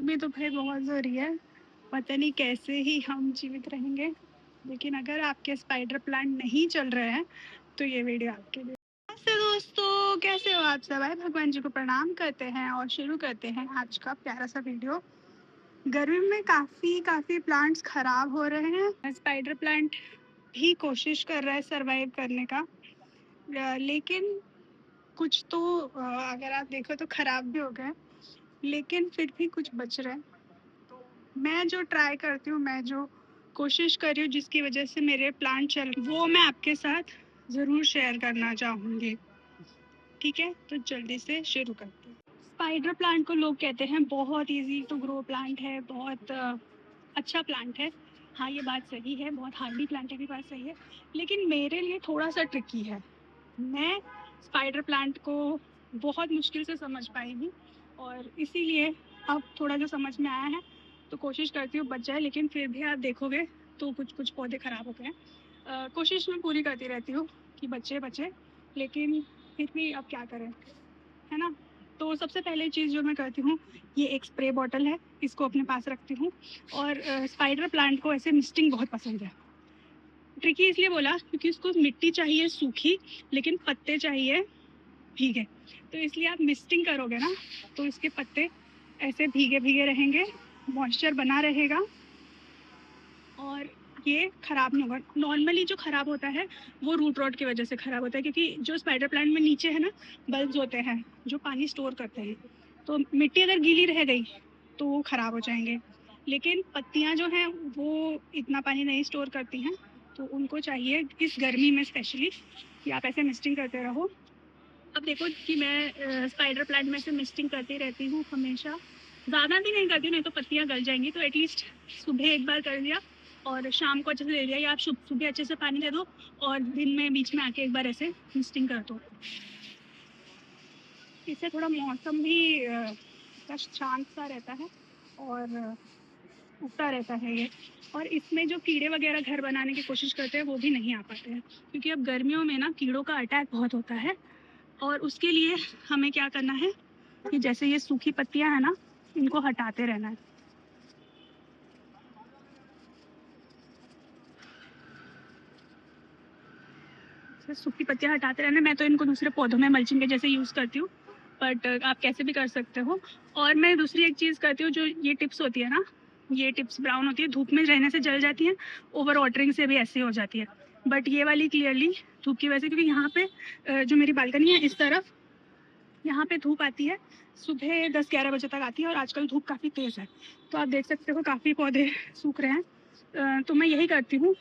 गर्मी तो भाई बहुत ज़ोरी है, पता नहीं कैसे ही हम जीवित रहेंगे। लेकिन अगर आपके स्पाइडर प्लांट नहीं चल रहे हैं तो ये वीडियो आपके लिए। नमस्ते दोस्तों, कैसे हो आप सब? आए भगवान जी को प्रणाम करते हैं और शुरू करते हैं आज का प्यारा सा वीडियो। गर्मी में काफ़ी प्लांट्स ख़राब हो रहे हैं। स्पाइडर प्लांट भी कोशिश कर रहा है सरवाइव करने का, लेकिन कुछ तो अगर आप देखो तो ख़राब भी हो गए, लेकिन फिर भी कुछ बच रहे हैं। तो मैं जो ट्राई करती हूँ, मैं जो कोशिश कर रही हूँ, जिसकी वजह से मेरे प्लांट चल, वो मैं आपके साथ ज़रूर शेयर करना चाहूँगी। ठीक है, तो जल्दी से शुरू करते हैं। स्पाइडर प्लांट को लोग कहते हैं बहुत इजी टू ग्रो प्लांट है, बहुत अच्छा प्लांट है। हाँ, ये बात सही है, बहुत हार्डी प्लांट है, भी बात सही है। लेकिन मेरे लिए थोड़ा सा ट्रिकी है। मैं स्पाइडर प्लांट को बहुत मुश्किल से समझ पाई हूँ, और इसीलिए अब थोड़ा जो समझ में आया है तो कोशिश करती हूँ बच जाए। लेकिन फिर भी आप देखोगे तो कुछ कुछ पौधे ख़राब हो गए हैं। कोशिश मैं पूरी करती रहती हूँ कि बचे, लेकिन फिर भी अब क्या करें, है ना। तो सबसे पहले चीज़ जो मैं करती हूँ, ये एक स्प्रे बॉटल है, इसको अपने पास रखती हूँ। और स्पाइडर प्लांट को ऐसे मिस्टिंग बहुत पसंद है। ट्रिकी इसलिए बोला क्योंकि उसको मिट्टी चाहिए सूखी, लेकिन पत्ते चाहिए भीगे। तो इसलिए आप मिस्टिंग करोगे ना तो इसके पत्ते ऐसे भीगे भीगे रहेंगे, मॉइस्चर बना रहेगा और ये ख़राब नहीं होगा। नॉर्मली जो ख़राब होता है वो रूट रॉट की वजह से ख़राब होता है, क्योंकि जो स्पाइडर प्लांट में नीचे है ना बल्ब्स होते हैं जो पानी स्टोर करते हैं, तो मिट्टी अगर गीली रह गई तो वो ख़राब हो जाएंगे। लेकिन पत्तियाँ जो हैं वो इतना पानी नहीं स्टोर करती हैं, तो उनको चाहिए इस गर्मी में स्पेशली कि आप ऐसे मिस्टिंग करते रहो। अब देखो कि मैं स्पाइडर प्लांट में से मिस्टिंग करती रहती हूँ हमेशा। ज़्यादा भी नहीं करती हूँ, नहीं तो पत्तियाँ गल जाएंगी। तो एटलीस्ट सुबह एक बार कर लिया और शाम को अच्छे से ले लिया, या आप सुबह अच्छे से पानी दे दो और दिन में बीच में आके एक बार ऐसे मिस्टिंग कर दो। इससे थोड़ा मौसम भी शांत सा रहता है और उगता रहता है ये। और इसमें जो कीड़े वगैरह घर बनाने की कोशिश करते हैं वो भी नहीं आ पाते हैं, क्योंकि अब गर्मियों में ना कीड़ों का अटैक बहुत होता है। और उसके लिए हमें क्या करना है कि जैसे ये सूखी पत्तियां हैं ना, इनको हटाते रहना है। सूखी पत्तियां हटाते रहना। मैं तो इनको दूसरे पौधों में मल्चिंग के जैसे यूज़ करती हूँ, बट आप कैसे भी कर सकते हो। और मैं दूसरी एक चीज़ करती हूँ, जो ये टिप्स होती है ना, ये टिप्स ब्राउन होती है, धूप में रहने से जल जाती है, ओवर वाटरिंग से भी ऐसे हो जाती है। बट ये वाली क्लियरली धूप की वजह से, क्योंकि यहाँ पे जो मेरी बालकनी है इस तरफ, यहाँ पे धूप आती है सुबह 10-11 बजे तक आती है, और आजकल धूप काफ़ी तेज़ है। तो आप देख सकते हो काफ़ी पौधे सूख रहे हैं। तो मैं यही करती हूँ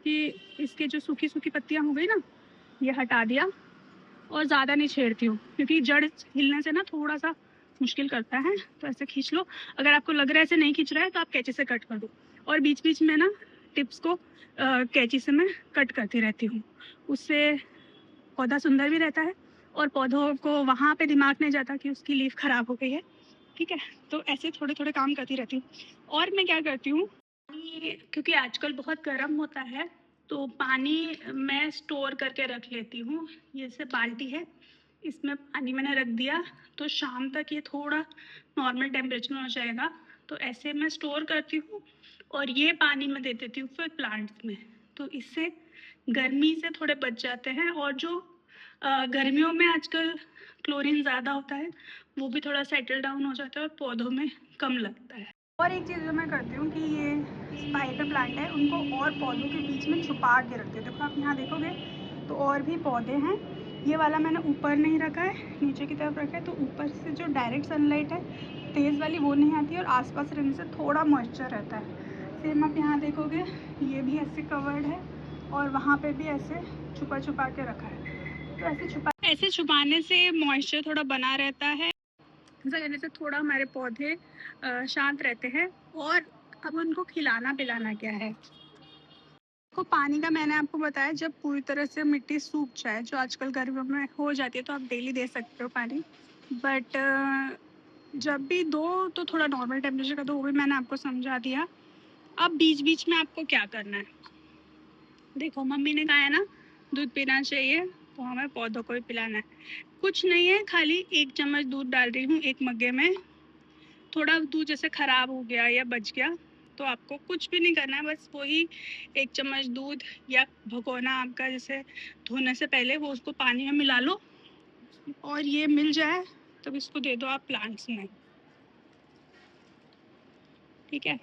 कि इसके जो सूखी सूखी पत्तियाँ हो गई ना, ये हटा दिया, और ज़्यादा नहीं छेड़ती हूँ, क्योंकि जड़ हिलने से ना थोड़ा सा मुश्किल करता है। तो ऐसे खींच लो, अगर आपको लग रहा है ऐसे नहीं खींच रहा है तो आप कैंची से कट कर दो। और बीच बीच में ना टिप्स को कैंची से मैं कट करती रहती हूँ, उससे पौधा सुंदर भी रहता है और पौधों को वहाँ पे दिमाग नहीं जाता कि उसकी लीफ खराब हो गई है। ठीक है, तो ऐसे थोड़े थोड़े काम करती रहती हूँ। और मैं क्या करती हूँ, क्योंकि आजकल बहुत गर्म होता है तो पानी मैं स्टोर करके रख लेती हूँ। ये से बाल्टी है, इसमें पानी मैंने रख दिया, तो शाम तक ये थोड़ा नॉर्मल टेम्परेचर में हो जाएगा। तो ऐसे मैं स्टोर करती हूँ और ये पानी मैं दे देती हूँ फिर प्लांट्स में। तो इससे गर्मी से थोड़े बच जाते हैं, और जो गर्मियों में आजकल क्लोरीन ज़्यादा होता है वो भी थोड़ा सेटल डाउन हो जाता है और पौधों में कम लगता है। और एक चीज़ जो मैं करती हूँ कि ये स्पाइडर प्लांट है, उनको और पौधों के बीच में छुपा के रखती हूँ। देखो आप यहाँ देखोगे तो और भी पौधे हैं। ये वाला मैंने ऊपर नहीं रखा है, नीचे की तरफ रखा है, तो ऊपर से जो डायरेक्ट सनलाइट है तेज़ वाली वो नहीं आती है, और आसपास रहने से थोड़ा मॉइस्चर रहता है। सेम आप यहाँ देखोगे ये भी ऐसे कवर्ड है, और वहाँ पे भी ऐसे छुपा छुपा के रखा है। तो ऐसे छुपाने से मॉइस्चर थोड़ा बना रहता है, ऐसा करने से थोड़ा हमारे पौधे शांत रहते हैं। और अब उनको खिलाना पिलाना क्या है, को पानी का मैंने आपको बताया, जब पूरी तरह से मिट्टी सूख जाए, जो आजकल गर्मियों में हो जाती है, तो आप डेली दे सकते हो पानी। बट जब भी दो तो थोड़ा नॉर्मल टेम्परेचर का दो, वो भी मैंने आपको समझा दिया। अब बीच बीच में आपको क्या करना है, देखो मम्मी ने कहा है ना दूध पीना चाहिए, तो हमें पौधों को भी पिलाना है। कुछ नहीं है, खाली 1 चम्मच दूध डाल रही हूँ एक मग्गे में, थोड़ा दूध जैसे ख़राब हो गया या बच गया तो आपको कुछ भी नहीं करना है, बस वही 1 चम्मच दूध या भगोना आपका जैसे धोने से पहले वो उसको पानी में मिला लो और ये मिल जाए तब इसको दे दो आप प्लांट्स में, ठीक है।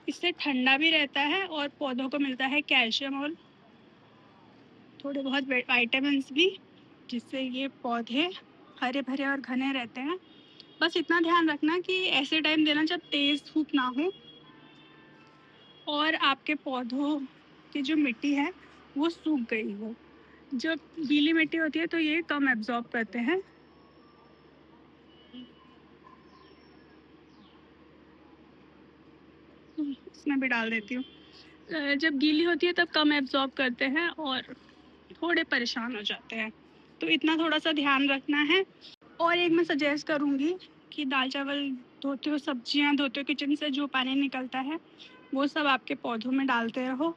इससे ठंडा भी रहता है और पौधों को मिलता है कैल्शियम और थोड़े बहुत विटामिन्स भी, जिससे ये पौधे हरे भरे और घने रहते हैं। बस इतना ध्यान रखना कि ऐसे टाइम देना जब तेज़ धूप ना हो और आपके पौधों की जो मिट्टी है वो सूख गई हो। जब गीली मिट्टी होती है तो ये कम एब्जॉर्ब करते हैं। इसमें भी डाल देती हूँ। जब गीली होती है तब कम एब्जॉर्ब करते हैं और थोड़े परेशान हो जाते हैं, तो इतना थोड़ा सा ध्यान रखना है। और एक मैं सजेस्ट करूँगी कि दाल चावल धोते हो, सब्जियाँ धोते हो, किचन से जो पानी निकलता है वो सब आपके पौधों में डालते रहो,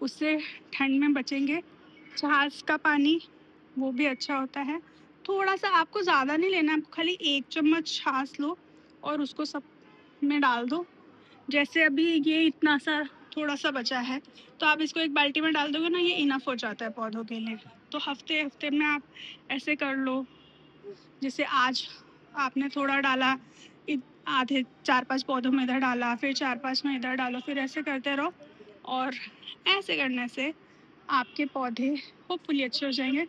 उससे ठंड में बचेंगे। छाछ का पानी वो भी अच्छा होता है। थोड़ा सा आपको ज़्यादा नहीं लेना, आपको खाली 1 चम्मच छाछ लो और उसको सब में डाल दो। जैसे अभी ये इतना सा थोड़ा सा बचा है तो आप इसको एक बाल्टी में डाल दोगे ना, ये इनफ हो जाता है पौधों के लिए। तो हफ्ते हफ्ते में आप ऐसे कर लो। जैसे आज आपने थोड़ा डाला, आधे 4-5 पौधों में इधर डाला, फिर 4-5 में इधर डालो, फिर ऐसे करते रहो और ऐसे करने से आपके पौधे होपफुली अच्छे हो जाएंगे।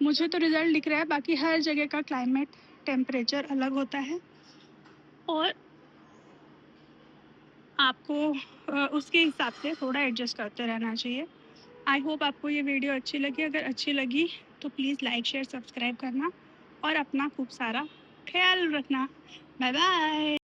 मुझे तो रिजल्ट दिख रहा है, बाकी हर जगह का क्लाइमेट टेम्परेचर अलग होता है और आपको उसके हिसाब से थोड़ा एडजस्ट करते रहना चाहिए। आई होप आपको ये वीडियो अच्छी लगी। अगर अच्छी लगी तो प्लीज़ लाइक शेयर सब्सक्राइब करना और अपना खूब सारा ख्याल रखना। Bye bye.